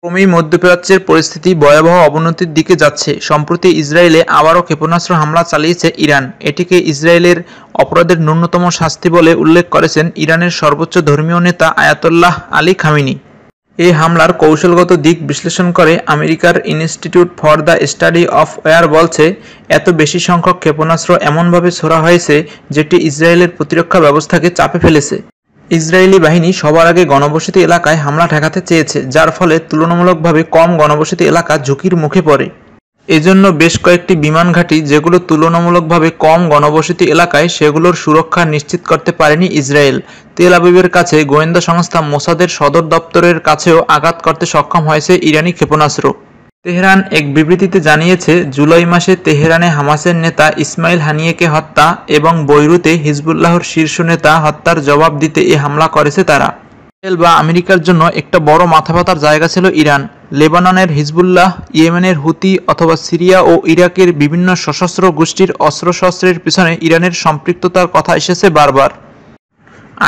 ক্রমেই মধ্যপ্রাচ্যের পরিস্থিতি ভয়াবহ অবনতির দিকে যাচ্ছে। সম্প্রতি ইসরায়েলে আবারও ক্ষেপণাস্ত্র হামলা চালিয়েছে ইরান। এটিকে ইসরায়েলের অপরাধের ন্যূনতম শাস্তি বলে উল্লেখ করেছেন ইরানের সর্বোচ্চ ধর্মীয় নেতা আয়াতোল্লাহ আলী খামেনি। এই হামলার কৌশলগত দিক বিশ্লেষণ করে আমেরিকার institute for the study of war বলছে, এত বেশি সংখ্যক ক্ষেপণাস্ত্র এমনভাবে ছোড়া হয়েছে যেটি ইসরায়েলের প্রতিরক্ষা ব্যবস্থাকে চাপে ফেলেছে। ইসরায়েলি বাহিনী সবার আগে ঘনবসতি এলাকায় হামলা ঠেকাতে চেয়েছে, যার ফলে তুলনামূলকভাবে কম ঘনবসতি এলাকা ঝুঁকির মুখে পড়ে। এজন্য বেশ কয়েকটি বিমান ঘাঁটি যেগুলো তুলনামূলকভাবে কম ঘনবসতি এলাকায়, সেগুলোর সুরক্ষা নিশ্চিত করতে পারেনি ইসরায়েল। তেল আবিবের কাছে গোয়েন্দা সংস্থা মোসাদের সদর দপ্তরের কাছেও আঘাত করতে সক্ষম হয়েছে ইরানি ক্ষেপণাস্ত্র। তেহরান এক বিবৃতিতে জানিয়েছে, জুলাই মাসে তেহরানে হামাসের নেতা ইসমাইল হানিয়েকে হত্যা এবং বৈরুতে হিজবুল্লাহর শীর্ষ নেতা হত্যার জবাব দিতে এ হামলা করেছে তারা। ইসরায়েল বা আমেরিকার জন্য একটা বড় মাথাব্যথার জায়গা ছিল ইরান। লেবাননের হিজবুল্লাহ, ইয়েমেনের হুতি অথবা সিরিয়া ও ইরাকের বিভিন্ন সশস্ত্র গোষ্ঠীর অস্ত্রশস্ত্রের পিছনে ইরানের সম্পৃক্ততার কথা এসেছে বারবার।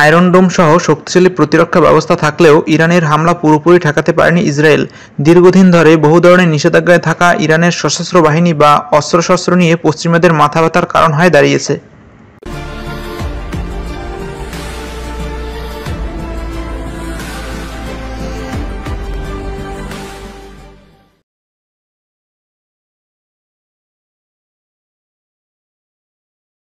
আয়রন ডোম সহ শক্তিশালী প্রতিরক্ষা ব্যবস্থা থাকলেও ইরানের হামলা পুরোপুরি ঠেকাতে পারেনি ইসরায়েল। দীর্ঘদিন ধরে বহু ধরনের নিষেধাজ্ঞায় থাকা ইরানের সশস্ত্র বাহিনী বা অস্ত্রশস্ত্র নিয়ে পশ্চিমাদের মাথাব্যথার কারণ হয়ে দাঁড়িয়েছে।